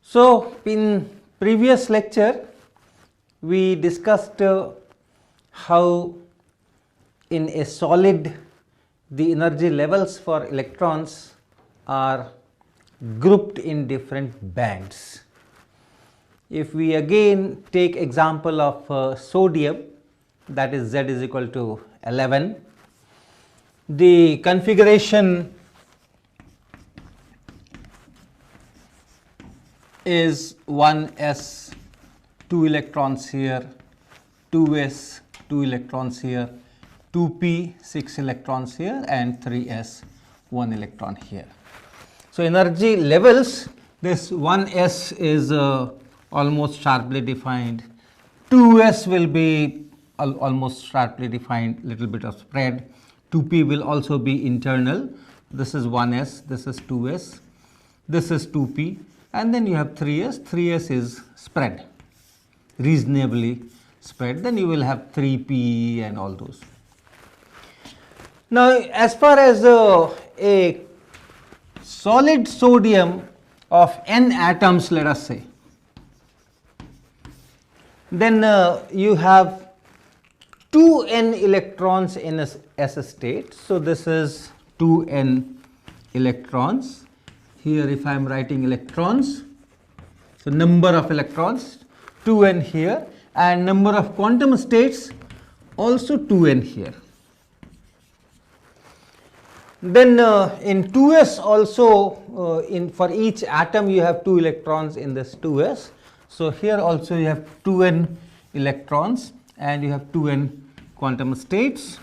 So, in previous lecture we discussed how in a solid the energy levels for electrons are grouped in different bands. If we again take example of sodium, that is Z is equal to 11, the configuration is 1s 2 electrons here, 2s 2 electrons here, 2p 6 electrons here, and 3s 1 electron here. So, energy levels, this 1s is almost sharply defined, 2s will be almost sharply defined, little bit of spread, 2p will also be internal, this is 1s, this is 2s, this is 2p, and then you have 3s, 3s is spread, reasonably spread, then you will have 3p and all those. Now, as far as a solid sodium of n atoms, let us say, then you have 2n electrons in as a state. So, this is 2n electrons. Here if I am writing electrons, so number of electrons 2n here, and number of quantum states also 2n here. Then in 2s also for each atom you have 2 electrons in this 2s. So, here also you have 2n electrons and you have 2n quantum states.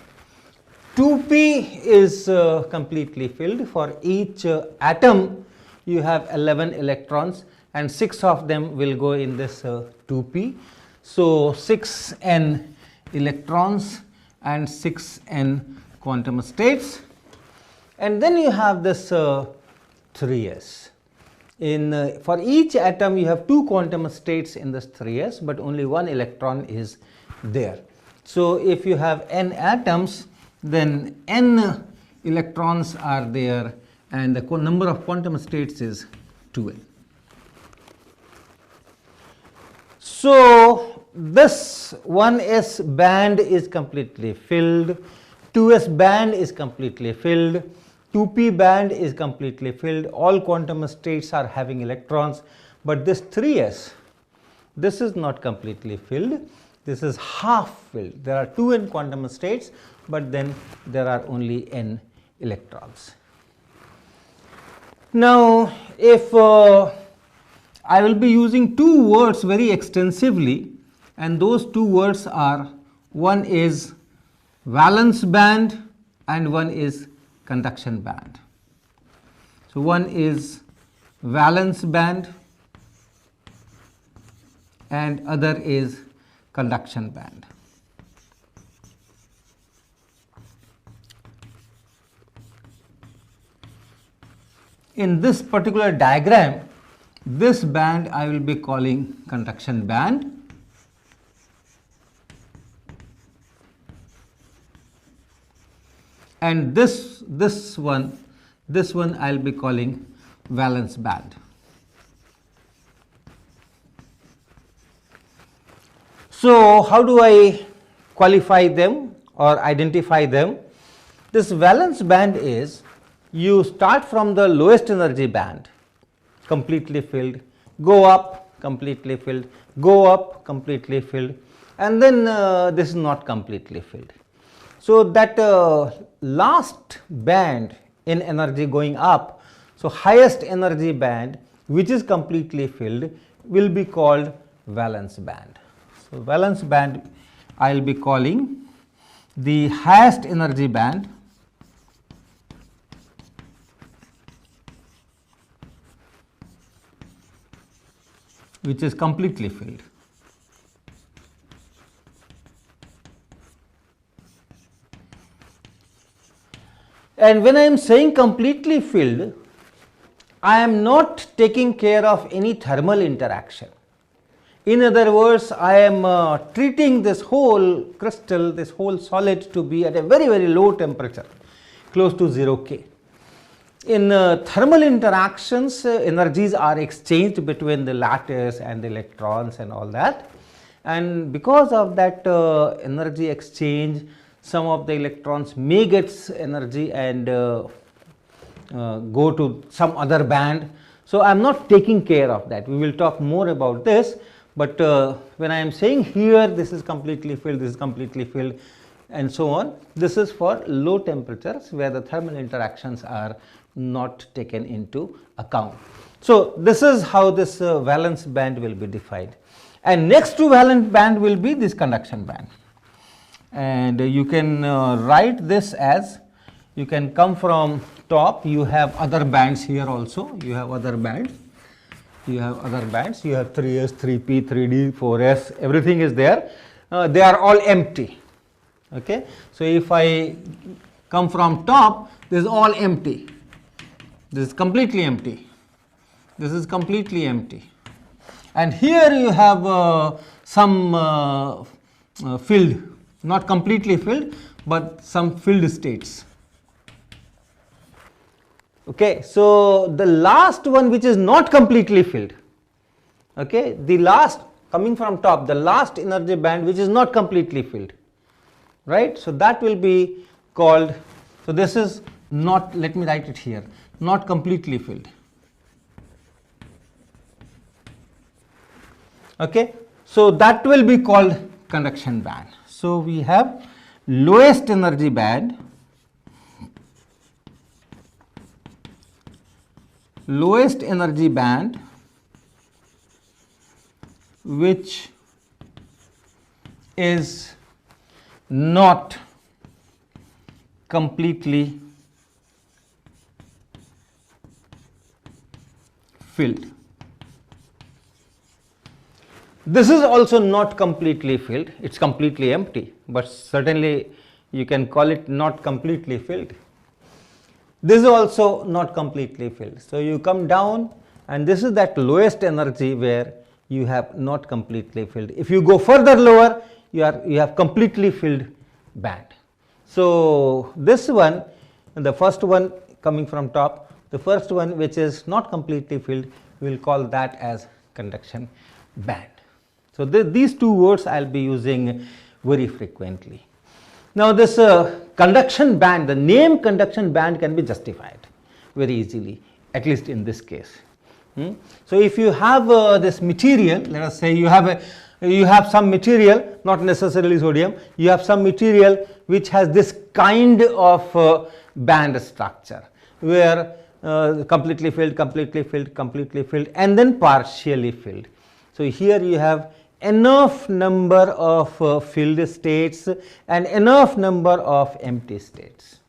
2p is completely filled. For each atom you have 11 electrons and 6 of them will go in this 2p. So, 6n electrons and 6n quantum states, and then you have this 3s. For each atom you have 2 quantum states in this 3s, but only 1 electron is there. So, if you have n atoms, then n electrons are there and the number of quantum states is 2n. So, this 1s band is completely filled, 2s band is completely filled, 2p band is completely filled, all quantum states are having electrons, but this 3s, this is not completely filled, this is half filled. There are 2n quantum states, but then there are only n electrons. Now, if I will be using two words very extensively, and those two words are, one is valence band and one is conduction band. So, one is valence band and other is conduction band. In this particular diagram, this band I will be calling conduction band, and this one I will be calling valence band. So, how do I qualify them or identify them? This valence band is, you start from the lowest energy band, completely filled, go up, completely filled, go up, completely filled, and then this is not completely filled. So, that last band in energy going up, so highest energy band which is completely filled will be called valence band. So, valence band I will be calling the highest energy band which is completely filled. And when I am saying completely filled, I am not taking care of any thermal interaction. In other words, I am treating this whole crystal, this whole solid to be at a very, very low temperature, close to 0 K. in thermal interactions, energies are exchanged between the lattice and the electrons and all that, and because of that energy exchange, some of the electrons may get energy and go to some other band. So, I am not taking care of that, we will talk more about this, but when I am saying here this is completely filled, this is completely filled and so on, this is for low temperatures where the thermal interactions are not taken into account. So, this is how this valence band will be defined, and next to valence band will be this conduction band, and you can write this as, you can come from top, you have other bands here also, you have other bands, you have 3s, 3p, 3d, 4s, everything is there, they are all empty. Okay. So, if I come from top, this is all empty, this is completely empty, this is completely empty, and here you have some filled, not completely filled, but some filled states. Okay. So, the last one which is not completely filled, okay, the last coming from top, the last energy band which is not completely filled, right. So, that will be called, so this is not, let me write it here, not completely filled. Okay. So, that will be called conduction band. So, we have lowest energy band, which is not completely filled. This is also not completely filled, it is completely empty, but certainly you can call it not completely filled. This is also not completely filled. So, you come down and this is that lowest energy where you have not completely filled. If you go further lower, you have completely filled band. So, this one, the first one coming from top, the first one which is not completely filled, we will call that as conduction band. So, these two words I will be using very frequently. Now, this conduction band, the name conduction band can be justified very easily, at least in this case. So, if you have this material, let us say you have some material, not necessarily sodium, you have some material which has this kind of band structure, where completely filled, completely filled, completely filled, and then partially filled. So, here you have enough number of filled states and enough number of empty states,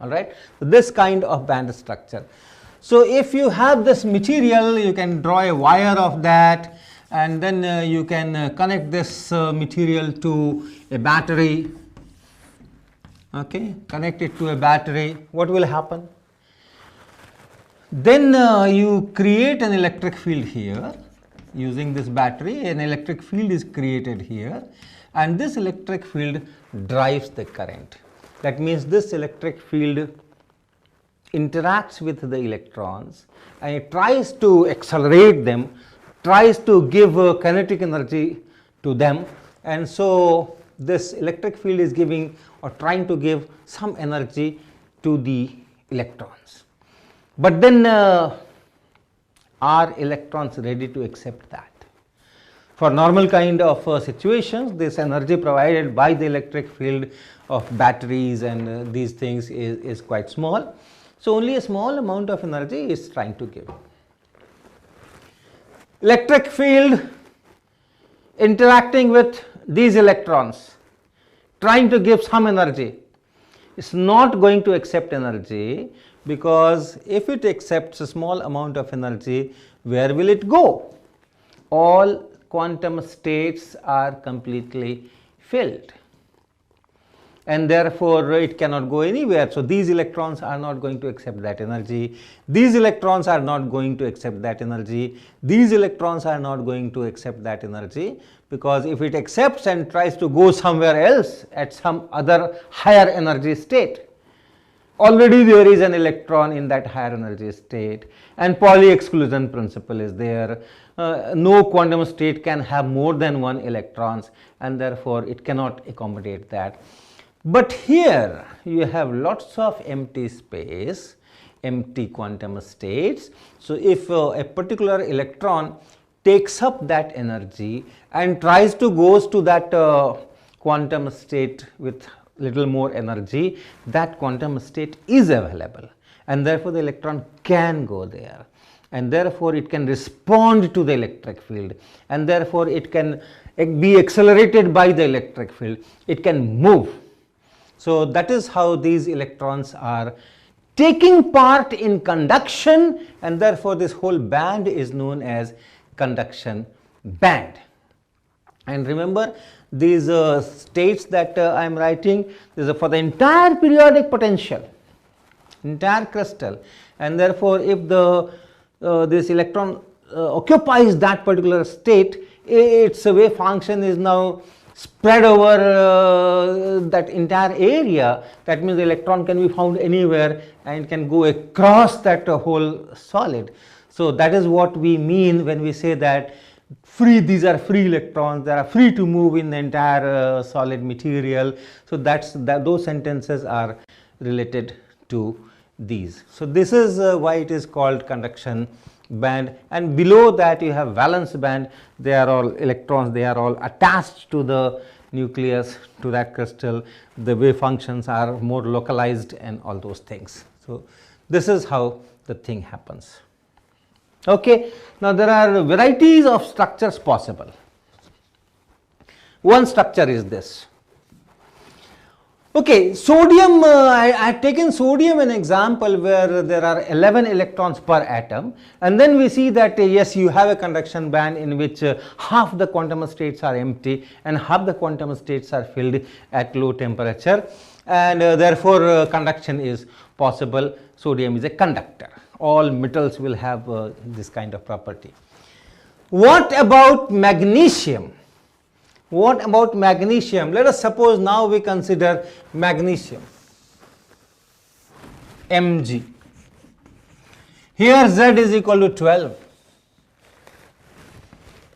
all right. So, this kind of band structure. So, if you have this material, you can draw a wire of that, and then you can connect this material to a battery, okay, connect it to a battery. What will happen? Then you create an electric field here. Using this battery, an electric field is created here, and this electric field drives the current. That means this electric field interacts with the electrons and it tries to accelerate them, tries to give kinetic energy to them, and so this electric field is giving or trying to give some energy to the electrons. But then are electrons ready to accept that? For normal kind of situations, this energy provided by the electric field of batteries and these things is quite small. So, only a small amount of energy is trying to give. Electric field interacting with these electrons, trying to give some energy, is not going to accept energy, because if it accepts a small amount of energy, where will it go? All quantum states are completely filled, and therefore it cannot go anywhere. So, these electrons are not going to accept that energy, these electrons are not going to accept that energy, these electrons are not going to accept that energy, because if it accepts and tries to go somewhere else at some other higher energy state, already there is an electron in that higher energy state, and Pauli exclusion principle is there. No quantum state can have more than one electrons, and therefore it cannot accommodate that. But here you have lots of empty space, empty quantum states. So if a particular electron takes up that energy and tries to goes to that quantum state with little more energy, that quantum state is available, and therefore the electron can go there, and therefore it can respond to the electric field, and therefore it can be accelerated by the electric field, it can move. So that is how these electrons are taking part in conduction, and therefore this whole band is known as conduction band. And remember, these states that I am writing, this is for the entire periodic potential, entire crystal, and therefore if the this electron occupies that particular state, its wave function is now spread over that entire area. That means the electron can be found anywhere and can go across that whole solid. So that is what we mean when we say that these are free electrons, they are free to move in the entire solid material. So those sentences are related to these. So this is why it is called conduction band, and below that you have valence band. They are all electrons, they are all attached to the nucleus, to that crystal. The wave functions are more localized and all those things. So this is how the thing happens. Okay. Now there are varieties of structures possible. One structure is this. Okay, sodium, I had taken sodium an example where there are 11 electrons per atom, and then we see that yes, you have a conduction band in which half the quantum states are empty and half the quantum states are filled at low temperature, and therefore conduction is possible. Sodium is a conductor. All metals will have this kind of property. What about magnesium? What about magnesium? Let us suppose now we consider magnesium, Mg. Here Z is equal to 12.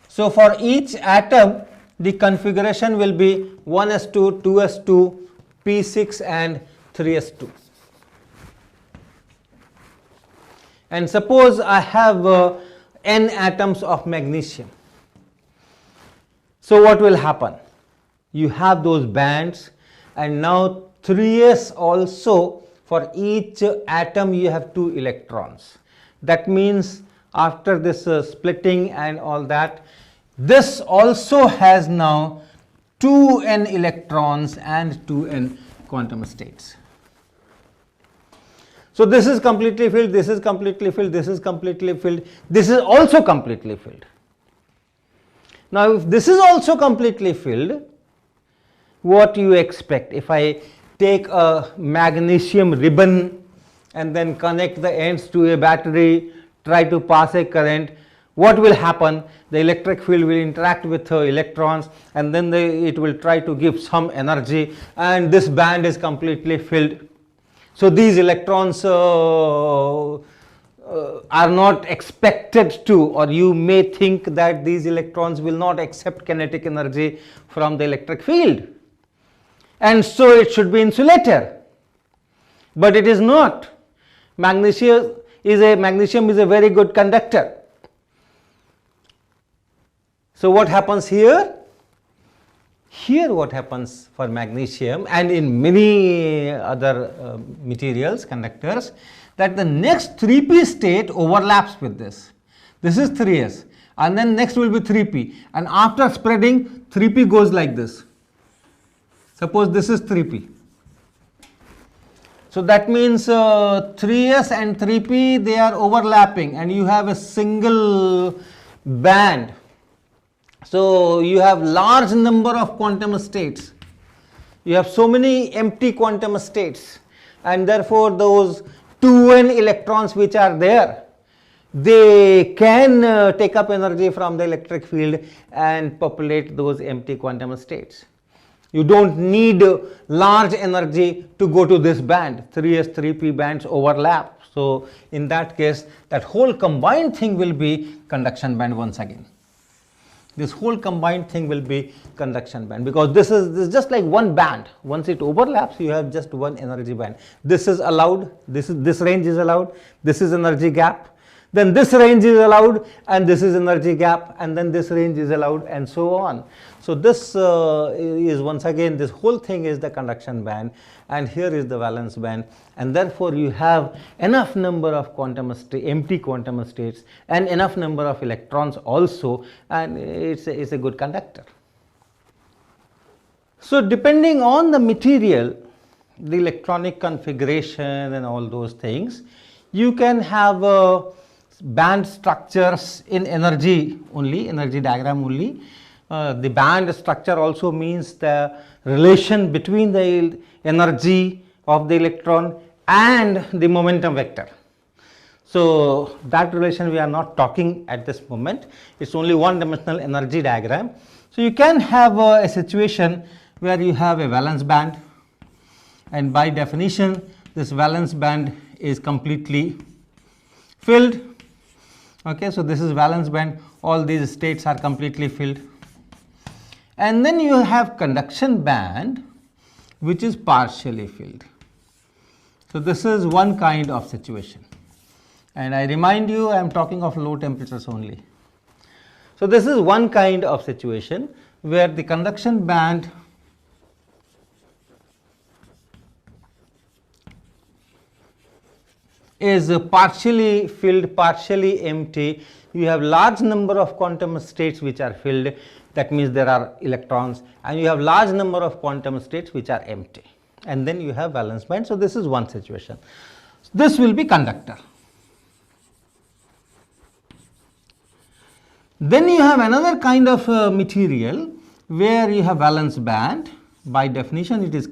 So for each atom the configuration will be 1s2, 2s2, p6 and 3s2. And suppose I have n atoms of magnesium. So what will happen? You have those bands, and now 3s also, for each atom you have 2 electrons. That means after this splitting and all that, this also has now 2n electrons and 2n quantum states. So this is completely filled, this is completely filled, this is completely filled, this is also completely filled. Now if this is also completely filled, what you expect? If I take a magnesium ribbon and then connect the ends to a battery, try to pass a current, what will happen? The electric field will interact with electrons, and then it will try to give some energy, and this band is completely filled. So these electrons are not expected to, or you may think that these electrons will not accept kinetic energy from the electric field, and so it should be insulator, but it is not. Magnesium is a very good conductor. So what happens here? Here what happens for magnesium and in many other materials, conductors, that the next 3p state overlaps with this. This is 3s, and then next will be 3p, and after spreading 3p goes like this. Suppose this is 3p. So that means 3s and 3p, they are overlapping, and you have a single band. So you have large number of quantum states. You have so many empty quantum states, and therefore those 2n electrons which are there, they can take up energy from the electric field and populate those empty quantum states. You don't need large energy to go to this band. 3s, 3p bands overlap. So in that case, that whole combined thing will be conduction band once again. This whole combined thing will be conduction band, because this is just like one band. Once it overlaps, you have just one energy band. This is allowed, this range is allowed, this is energy gap, then this range is allowed, and this is energy gap, and then this range is allowed, and so on. So this is once again, this whole thing is the conduction band, and here is the valence band, and therefore you have enough number of empty quantum states and enough number of electrons also, and it's a good conductor. So depending on the material, the electronic configuration and all those things, you can have band structures in energy only, energy diagram only. The band structure also means the relation between the energy of the electron and the momentum vector. So that relation we are not talking at this moment. It's only one dimensional energy diagram. So you can have a situation where you have a valence band, and by definition this valence band is completely filled. Okay, so this is valence band, all these states are completely filled. And then you have conduction band, which is partially filled. So this is one kind of situation, and I remind you I am talking of low temperatures only. So this is one kind of situation where the conduction band is partially filled, partially empty. You have large number of quantum states which are filled, that means there are electrons, and you have large number of quantum states which are empty, and then you have valence band. So this is one situation. This will be conductor. Then you have another kind of material where you have valence band. By definition it is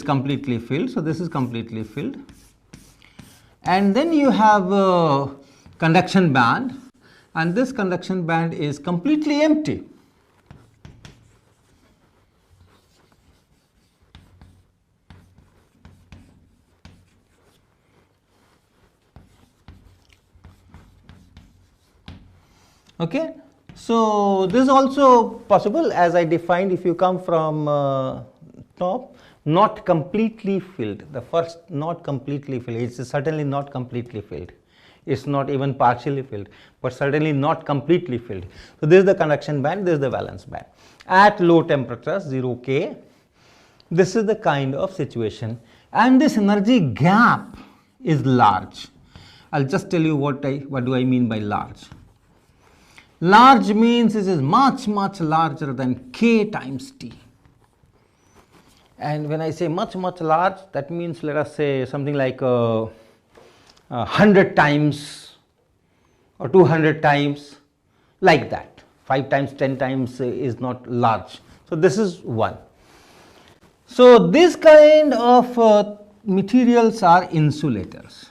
completely filled, so this is completely filled. And then you have conduction band, and this conduction band is completely empty. Okay, so this is also possible, as I defined. If you come from top, not completely filled, the first not completely filled, it's certainly not completely filled, it's not even partially filled, but certainly not completely filled. So this is the conduction band, this is the valence band. At low temperatures, 0 K, this is the kind of situation, and this energy gap is large. I'll just tell you what do I mean by large. Large means it is much larger than K times T. And when I say much large, that means, let us say, something like 100 times or 200 times, like that. 5 times, 10 times is not large. So this is one. So this kind of materials are insulators.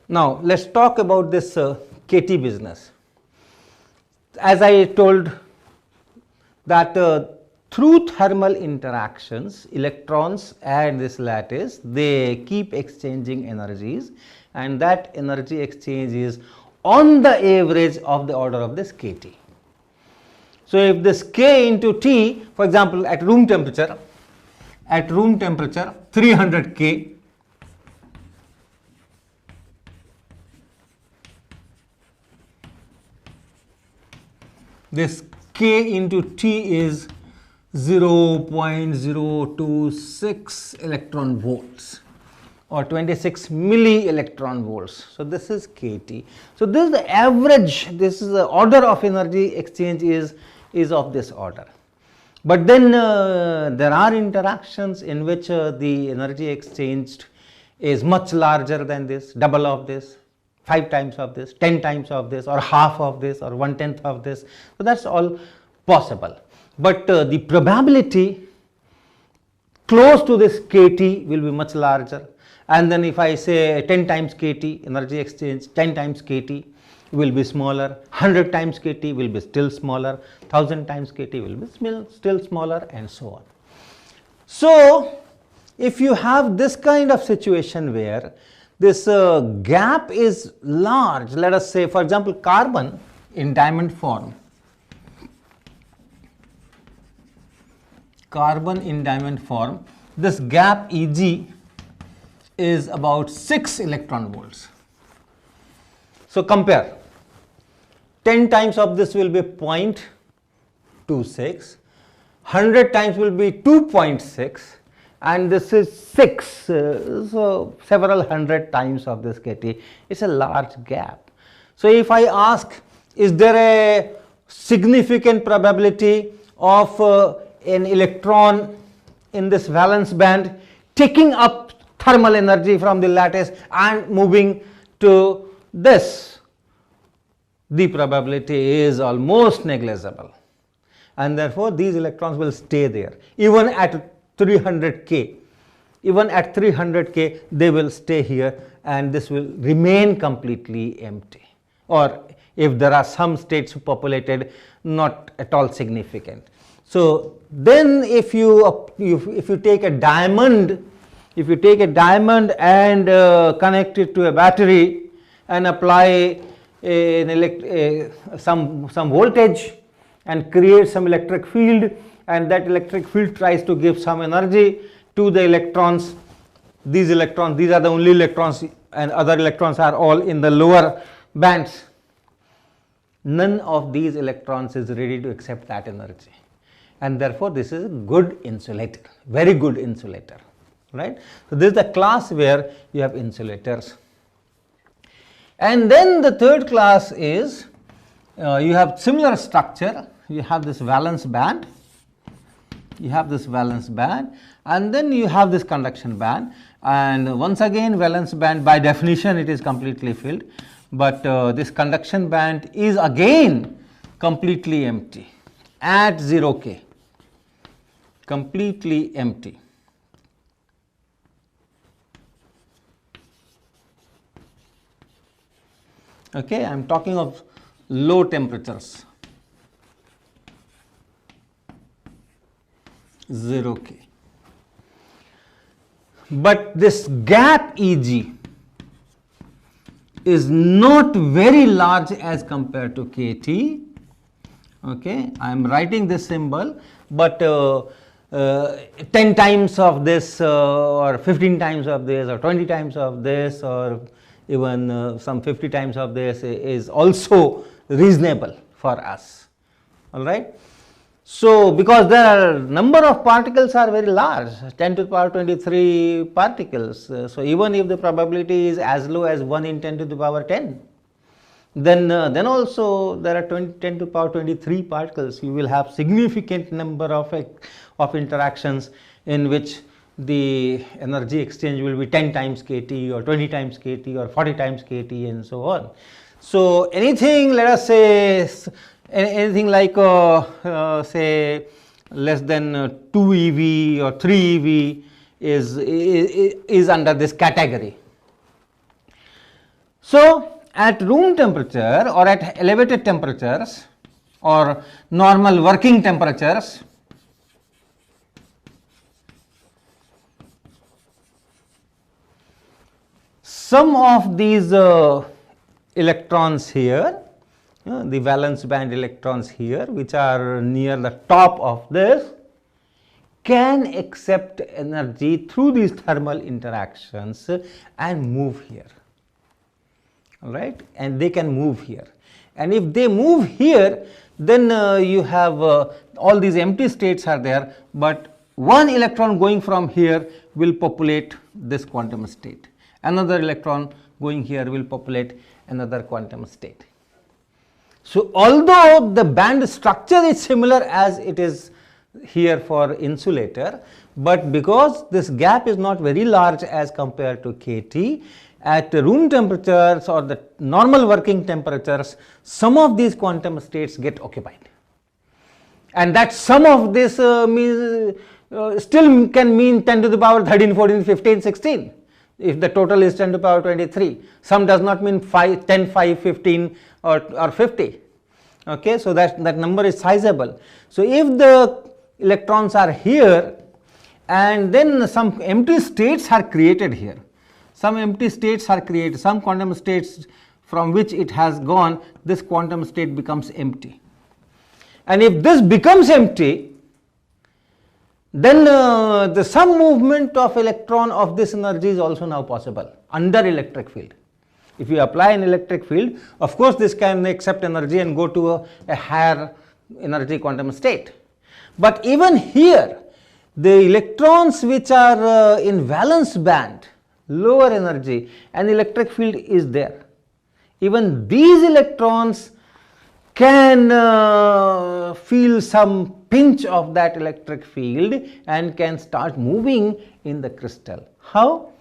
Now let's talk about this KT business. As I told that through thermal interactions, electrons and this lattice, they keep exchanging energies, and that energy exchange is on the average of the order of this KT. So if this K into T, for example, at room temperature 300 K, this K into T is 0.026 electron volts or 26 milli electron volts. So this is KT. So this is the average, this is the order of energy exchange is of this order. But then there are interactions in which the energy exchanged is much larger than this, double of this, 5 times of this, 10 times of this, or half of this, or 1/10 of this. So that's all possible. But the probability close to this KT will be much larger. And then if I say 10 times KT, energy exchange 10 times KT, will be smaller, 100 times kT will be still smaller, 1000 times kT will be still smaller, and so on. So, if you have this kind of situation where this gap is large, let us say for example carbon in diamond form, this gap Eg is about 6 electron volts. So, compare, 10 times of this will be 0.26, 100 times will be 2.6, and this is 6, so several hundred times of this kT. It's a large gap. So, if I ask, is there a significant probability of an electron in this valence band taking up thermal energy from the lattice and moving to this? The probability is almost negligible, and therefore these electrons will stay there even at 300 K. Even at 300 K they will stay here, and this will remain completely empty, or if there are some states populated, not at all significant. So, then if you take a diamond, and connect it to a battery and apply some voltage and create some electric field, and that electric field tries to give some energy to the electrons. These are the only electrons, and other electrons are all in the lower bands. None of these electrons is ready to accept that energy, and therefore this is a good insulator, very good insulator, right. So, this is the class where you have insulators. And then the third class is you have similar structure, you have this valence band, and then you have this conduction band, and once again valence band by definition it is completely filled, but this conduction band is again completely empty at 0 K, completely empty. Okay, I am talking of low temperatures, 0 K. But this gap Eg is not very large as compared to kT. Okay, I am writing this symbol, but 10 times of this or 15 times of this or 20 times of this or even some 50 times of this is also reasonable for us, all right. So, because there are number of particles are very large, 10 to the power 23 particles, so even if the probability is as low as 1 in 10 to the power 10, then also there are 10 to the power 23 particles, you will have significant number of interactions in which the energy exchange will be 10 times kT or 20 times kT or 40 times kT and so on. So, anything, let us say anything like say less than 2 eV or 3 eV is under this category. So, at room temperature or at elevated temperatures or normal working temperatures, some of these electrons here, the valence band electrons here, which are near the top of this, can accept energy through these thermal interactions and move here, all right, and they can move here. And if they move here, then you have all these empty states are there, but one electron going from here will populate this quantum state. Another electron going here will populate another quantum state. So, although the band structure is similar as it is here for insulator, but because this gap is not very large as compared to kT, at room temperatures or the normal working temperatures, some of these quantum states get occupied, and that some of this means still can mean 10 to the power 13, 14, 15, 16. if the total is 10 to the power 23. Sum does not mean 5, 10, 5, 15 or 50. Okay, so that number is sizable. So if the electrons are here and then some empty states are created here, some empty states are created, some quantum states from which it has gone, this quantum state becomes empty. And if this becomes empty, then the some movement of electron of this energy is also now possible under electric field. If you apply an electric field, of course this can accept energy and go to a higher energy quantum state. But even here, the electrons which are in valence band, lower energy, and electric field is there. Even these electrons can feel some pinch of that electric field and can start moving in the crystal. How?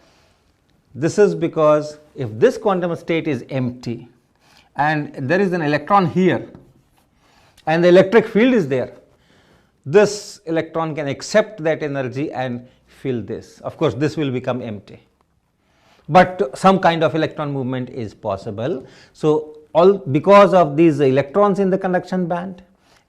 This is because if this quantum state is empty and there is an electron here and the electric field is there, this electron can accept that energy and fill this. Of course, this will become empty, but some kind of electron movement is possible. So, all because of these electrons in the conduction band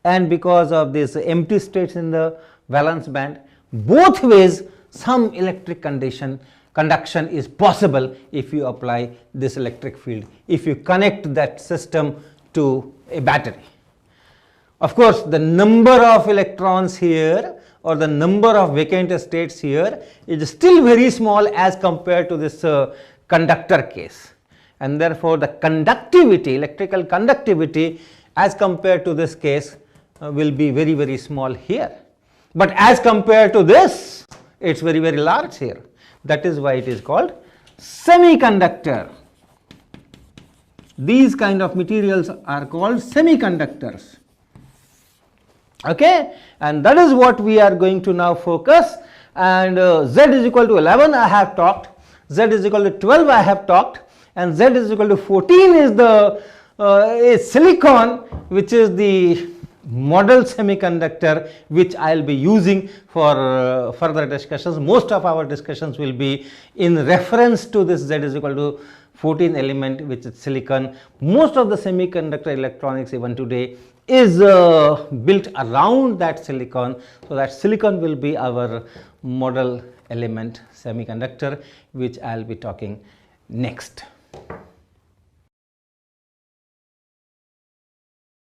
and because of these empty states in the valence band, both ways some electric conduction is possible if you apply this electric field, if you connect that system to a battery. Of course, the number of electrons here or the number of vacant states here is still very small as compared to this conductor case, and therefore the conductivity, electrical conductivity as compared to this case will be very, very small here, but as compared to this it is very, very large here. That is why it is called semiconductor. These kind of materials are called semiconductors. Okay, and that is what we are going to now focus. And Z is equal to 11 I have talked, Z is equal to 12 I have talked, and Z is equal to 14 is the silicon, which is the model semiconductor which I will be using for further discussions. Most of our discussions will be in reference to this Z is equal to 14 element, which is silicon. Most of the semiconductor electronics even today is built around that silicon. So, that silicon will be our model element semiconductor, which I will be talking next.